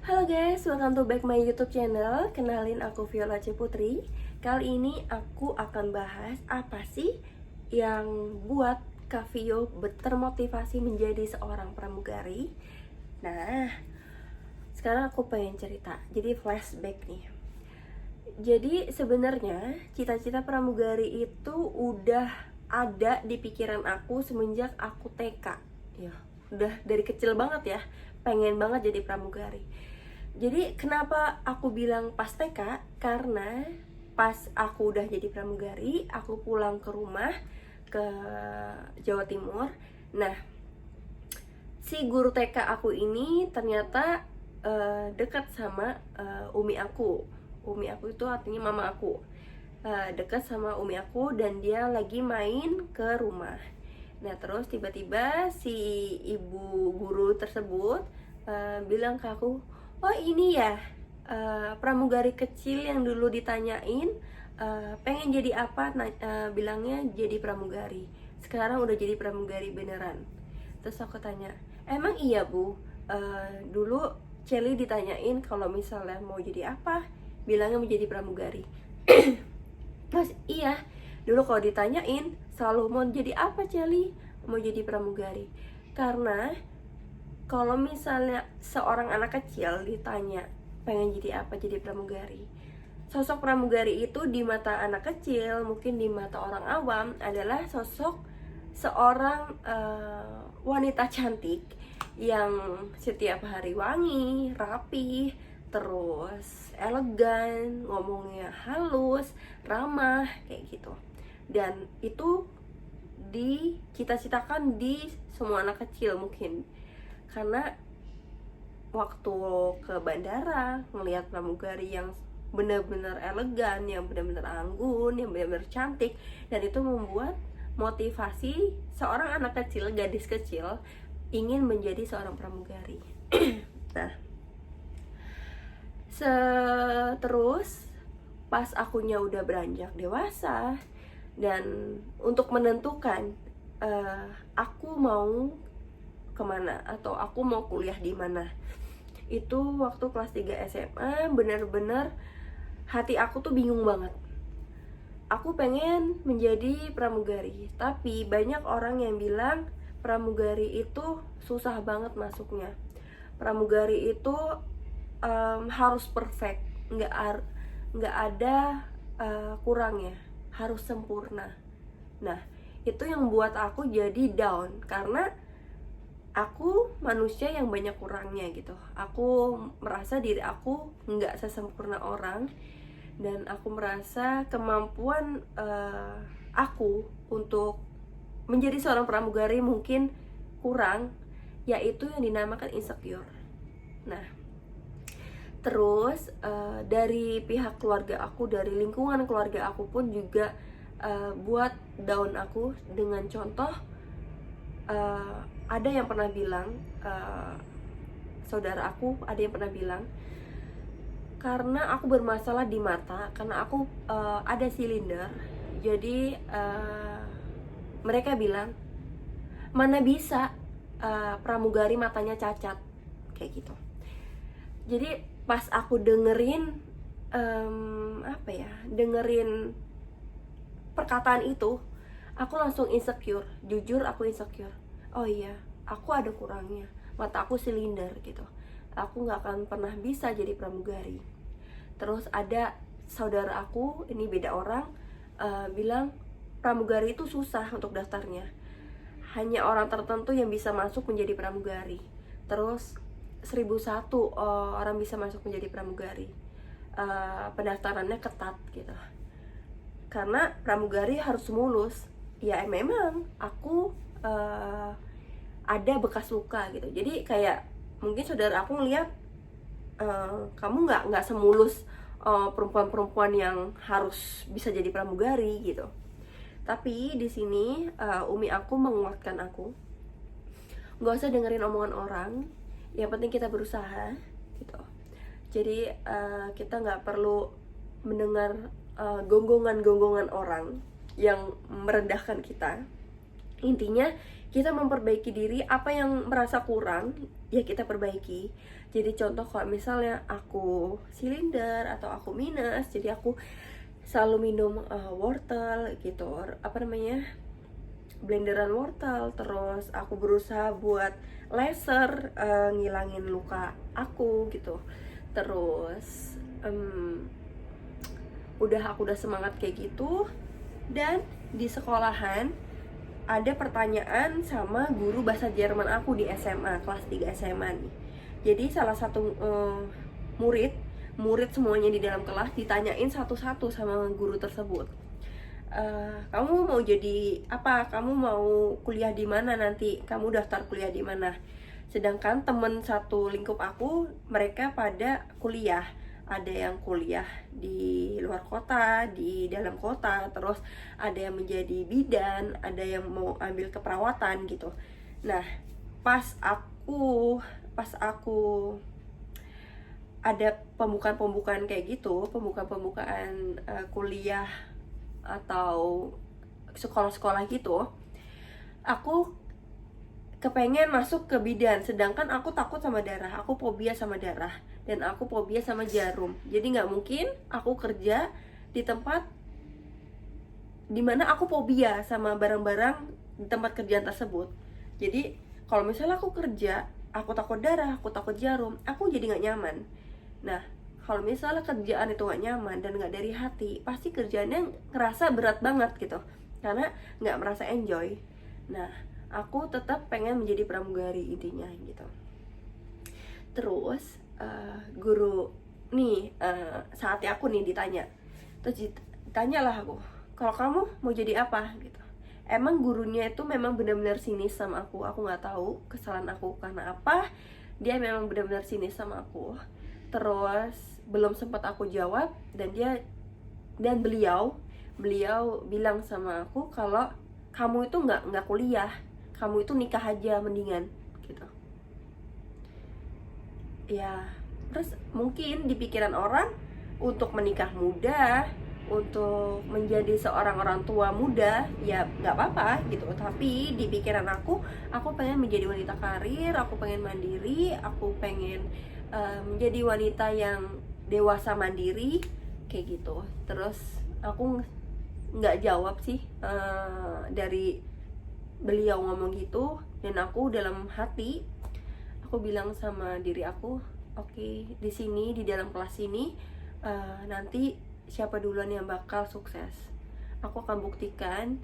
Halo guys, welcome to back my YouTube channel. Kenalin, aku Viola C. Putri. Kali ini aku akan bahas apa sih yang buat Kak Vio termotivasi menjadi seorang pramugari. Nah, sekarang aku pengen cerita. Jadi flashback nih. Jadi sebenarnya cita-cita pramugari itu udah ada di pikiran aku semenjak aku TK. Ya, udah dari kecil banget ya, pengen banget jadi pramugari. Jadi kenapa aku bilang pas TK? Karena pas aku udah jadi pramugari, aku pulang ke rumah ke Jawa Timur. Nah, si guru TK aku ini ternyata dekat sama umi aku. Umi aku itu artinya mama aku. Dekat sama umi aku dan dia lagi main ke rumah. Nah, terus tiba-tiba si ibu guru tersebut bilang ke aku, "Oh ini ya, pramugari kecil yang dulu ditanyain pengen jadi apa?" Bilangnya jadi pramugari. Sekarang udah jadi pramugari beneran. Terus aku tanya, "Emang iya bu, dulu Celi ditanyain kalau misalnya mau jadi apa, bilangnya mau jadi pramugari." Terus iya, dulu kalau ditanyain selalu mau jadi apa Celi, mau jadi pramugari. Karena kalau misalnya seorang anak kecil ditanya pengen jadi apa, jadi pramugari, sosok pramugari itu di mata anak kecil, mungkin di mata orang awam adalah sosok seorang wanita cantik yang setiap hari wangi, rapi, terus elegan, ngomongnya halus, ramah, kayak gitu. Dan itu dicita-citakan di semua anak kecil mungkin. Karena waktu ke bandara ngelihat pramugari yang benar-benar elegan, yang benar-benar anggun, yang benar-benar cantik, dan itu membuat motivasi seorang anak kecil, gadis kecil ingin menjadi seorang pramugari. Nah, terus pas akunya udah beranjak dewasa dan untuk menentukan aku mau kemana atau aku mau kuliah di mana, itu waktu kelas 3 SMA benar-benar hati aku tuh bingung banget. Aku pengen menjadi pramugari, tapi banyak orang yang bilang pramugari itu susah banget masuknya. Pramugari itu harus perfect, nggak ada kurangnya, harus sempurna. Nah, itu yang buat aku jadi down karena aku manusia yang banyak kurangnya gitu. Aku merasa diri aku nggak sesempurna orang, dan aku merasa kemampuan aku untuk menjadi seorang pramugari mungkin kurang, yaitu yang dinamakan insecure. Nah, terus dari pihak keluarga aku, dari lingkungan keluarga aku pun juga buat down aku dengan contoh, ada yang pernah bilang, saudara aku ada yang pernah bilang, karena aku bermasalah di mata, karena aku ada silinder, jadi mereka bilang, mana bisa pramugari matanya cacat, kayak gitu. Jadi pas aku dengerin dengerin perkataan itu, aku langsung insecure. Jujur aku insecure. Oh iya, aku ada kurangnya, mata aku silinder gitu, aku gak akan pernah bisa jadi pramugari. Terus ada saudara aku, ini beda orang, bilang pramugari itu susah untuk daftarnya, hanya orang tertentu yang bisa masuk menjadi pramugari. Terus 1001 orang bisa masuk menjadi pramugari, pendaftarannya ketat gitu. Karena pramugari harus mulus. Ya memang aku ada bekas luka gitu. Jadi kayak mungkin saudara aku ngeliat kamu nggak semulus perempuan-perempuan yang harus bisa jadi pramugari gitu. Tapi di sini umi aku menguatkan aku, nggak usah dengerin omongan orang, yang penting kita berusaha gitu. Jadi kita nggak perlu mendengar gonggongan-gonggongan orang yang merendahkan kita. Intinya kita memperbaiki diri, apa yang merasa kurang ya kita perbaiki. Jadi contoh kalau misalnya aku silinder atau aku minus, jadi aku selalu minum wortel gitu, apa namanya, blenderan wortel. Terus aku berusaha buat laser, ngilangin luka aku gitu. Terus aku udah semangat kayak gitu. Dan di sekolahan ada pertanyaan sama guru bahasa Jerman aku di SMA, kelas 3 SMA nih. Jadi salah satu murid semuanya di dalam kelas ditanyain satu-satu sama guru tersebut. Kamu mau jadi apa? Kamu mau kuliah di mana nanti? Kamu daftar kuliah di mana? Sedangkan temen satu lingkup aku, mereka pada kuliah. Ada yang kuliah di luar kota, di dalam kota, terus ada yang menjadi bidan, ada yang mau ambil keperawatan gitu. Nah, pas aku ada pembukaan kayak gitu, pembukaan kuliah atau sekolah-sekolah gitu, aku kepengen masuk ke bidan, sedangkan aku takut sama darah, aku fobia sama darah, dan aku fobia sama jarum. Jadi nggak mungkin aku kerja di tempat dimana aku fobia sama barang-barang di tempat kerjaan tersebut. Jadi kalau misalnya aku kerja, aku takut darah, aku takut jarum, aku jadi nggak nyaman. Nah, kalau misalnya kerjaan itu nggak nyaman dan nggak dari hati, pasti kerjaannya ngerasa berat banget gitu, karena nggak merasa enjoy. Nah, aku tetap pengen menjadi pramugari intinya gitu. Terus guru nih, saatnya aku nih ditanya. Terus ditanyalah aku, kalau kamu mau jadi apa gitu. Emang gurunya itu memang benar-benar sinis sama aku nggak tahu kesalahan aku karena apa. Dia memang benar-benar sinis sama aku. Terus belum sempat aku jawab, dan beliau bilang sama aku kalau kamu itu nggak kuliah, kamu itu nikah aja mendingan gitu. Ya, terus mungkin di pikiran orang untuk menikah muda, untuk menjadi seorang orang tua muda, ya nggak apa-apa gitu. Tapi di pikiran aku pengen menjadi wanita karir, aku pengen mandiri, aku pengen menjadi wanita yang dewasa mandiri kayak gitu. Terus aku nggak jawab sih dari beliau ngomong gitu, dan aku dalam hati aku bilang sama diri aku, oke, di sini di dalam kelas ini nanti siapa duluan yang bakal sukses, aku akan buktikan.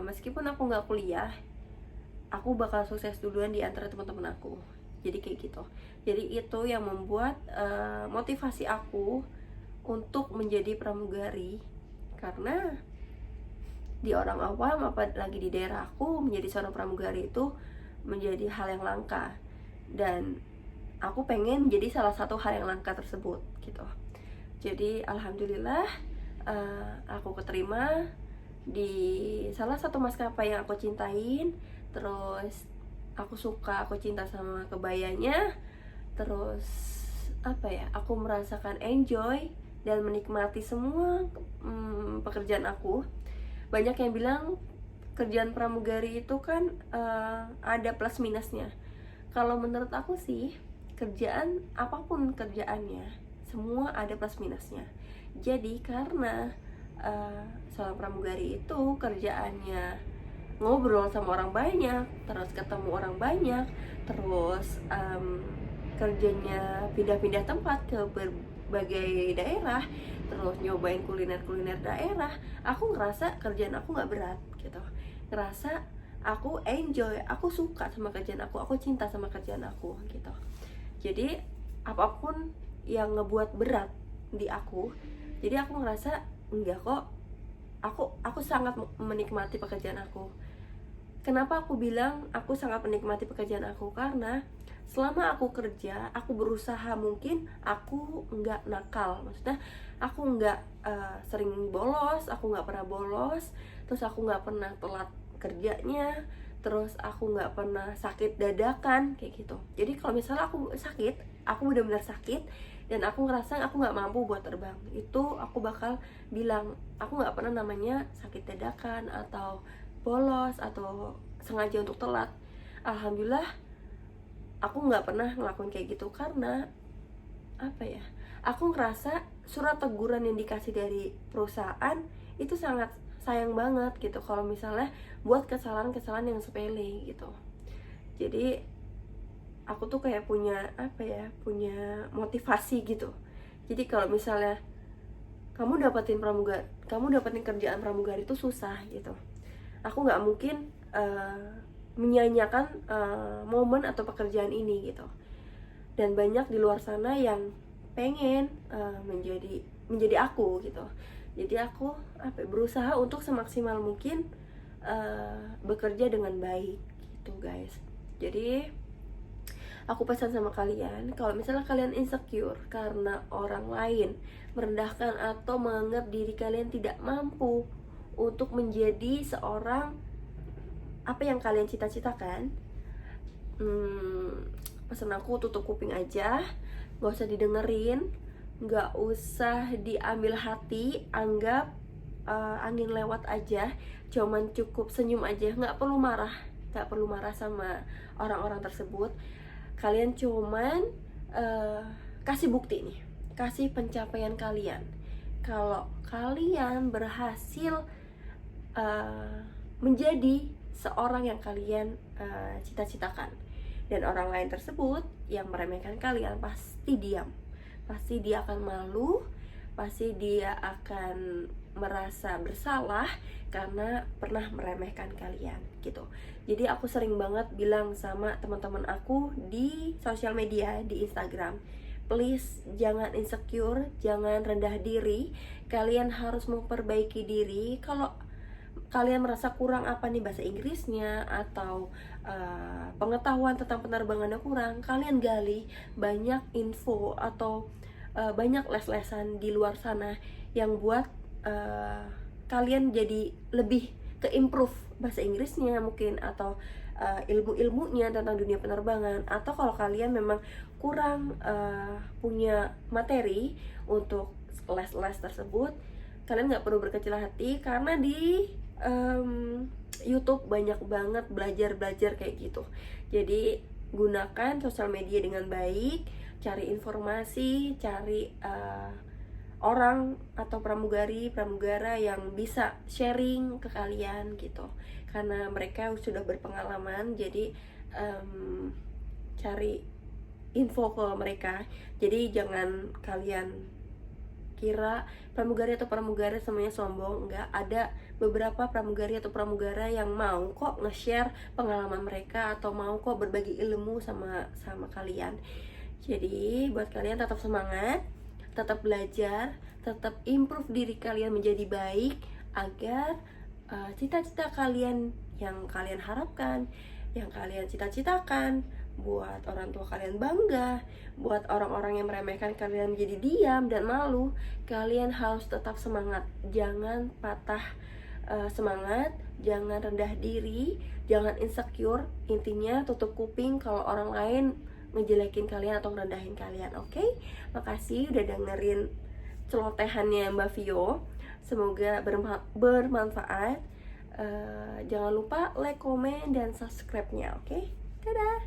Meskipun aku nggak kuliah, aku bakal sukses duluan di antara teman-teman aku. Jadi kayak gitu. Jadi itu yang membuat motivasi aku untuk menjadi pramugari, karena di orang awam, apalagi di daerah aku, menjadi seorang pramugari itu menjadi hal yang langka, dan aku pengen menjadi salah satu hal yang langka tersebut gitu. Jadi alhamdulillah aku keterima di salah satu maskapai yang aku cintain. Terus aku cinta sama kebayanya. Terus aku merasakan enjoy dan menikmati semua pekerjaan aku. Banyak yang bilang kerjaan pramugari itu kan ada plus minusnya. Kalau menurut aku sih, kerjaan apapun kerjaannya, semua ada plus minusnya. Jadi karena seorang pramugari itu kerjaannya ngobrol sama orang banyak, terus ketemu orang banyak, terus kerjanya pindah-pindah tempat ke berbagai daerah, terus nyobain kuliner daerah. Aku ngerasa kerjaan aku nggak berat gitu, ngerasa aku enjoy, aku suka sama kerjaan aku cinta sama kerjaan aku gitu. Jadi apapun yang ngebuat berat di aku, jadi aku ngerasa enggak kok, aku sangat menikmati pekerjaan aku. Kenapa aku bilang aku sangat menikmati pekerjaan aku? Karena selama aku kerja, aku berusaha mungkin aku nggak nakal. Maksudnya aku nggak sering bolos, aku nggak pernah bolos. Terus aku nggak pernah telat kerjanya. Terus aku nggak pernah sakit dadakan kayak gitu. Jadi kalau misalnya aku sakit, aku benar-benar sakit dan aku ngerasa aku nggak mampu buat terbang, itu aku bakal bilang aku nggak pernah namanya sakit dadakan atau bolos atau sengaja untuk telat. Alhamdulillah aku nggak pernah ngelakuin kayak gitu karena apa ya, aku ngerasa surat teguran yang dikasih dari perusahaan itu sangat sayang banget gitu kalau misalnya buat kesalahan-kesalahan yang sepele gitu. Jadi aku tuh kayak punya apa ya, punya motivasi gitu. Jadi kalau misalnya kamu dapatin kerjaan pramugari itu susah gitu, aku nggak mungkin menyanyiakan momen atau pekerjaan ini gitu. Dan banyak di luar sana yang pengen menjadi aku gitu. Jadi aku berusaha untuk semaksimal mungkin bekerja dengan baik gitu guys. Jadi aku pesan sama kalian, kalau misalnya kalian insecure karena orang lain merendahkan atau menganggap diri kalian tidak mampu untuk menjadi seorang apa yang kalian cita-citakan, pesan aku tutup kuping aja, gak usah didengerin, gak usah diambil hati, anggap angin lewat aja, cuman cukup senyum aja, gak perlu marah sama orang-orang tersebut. Kalian cuman kasih bukti nih, kasih pencapaian kalian kalau kalian berhasil menjadi seorang yang kalian cita-citakan. Dan orang lain tersebut yang meremehkan kalian pasti diam, pasti dia akan malu, pasti dia akan merasa bersalah karena pernah meremehkan kalian gitu. Jadi aku sering banget bilang sama teman-teman aku di sosial media, di Instagram, please jangan insecure, jangan rendah diri, kalian harus memperbaiki diri. Kalau kalian merasa kurang apa nih, bahasa Inggrisnya atau pengetahuan tentang penerbangannya kurang, kalian gali banyak info atau banyak les-lesan di luar sana yang buat kalian jadi lebih ke improve bahasa Inggrisnya mungkin, atau ilmu-ilmunya tentang dunia penerbangan. Atau kalau kalian memang kurang punya materi untuk les-les tersebut, kalian nggak perlu berkecil hati karena di YouTube banyak banget belajar kayak gitu. Jadi gunakan sosial media dengan baik, cari informasi, cari orang atau pramugara yang bisa sharing ke kalian gitu, karena mereka sudah berpengalaman. Jadi cari info ke mereka. Jadi jangan kalian kira pramugari atau pramugara semuanya sombong. Enggak, ada beberapa pramugari atau pramugara yang mau kok nge-share pengalaman mereka atau mau kok berbagi ilmu sama kalian. Jadi buat kalian tetap semangat, tetap belajar, tetap improve diri kalian menjadi baik agar cita-cita kalian yang kalian harapkan, yang kalian cita-citakan, buat orang tua kalian bangga, buat orang-orang yang meremehkan kalian menjadi diam dan malu, kalian harus tetap semangat. Jangan patah semangat, jangan rendah diri, jangan insecure. Intinya tutup kuping kalau orang lain ngejelekin kalian atau ngerendahin kalian. Oke? Makasih udah dengerin celotehannya Mbak Vio. Semoga bermanfaat. Jangan lupa like, komen, dan subscribe-nya. Oke? Dadah.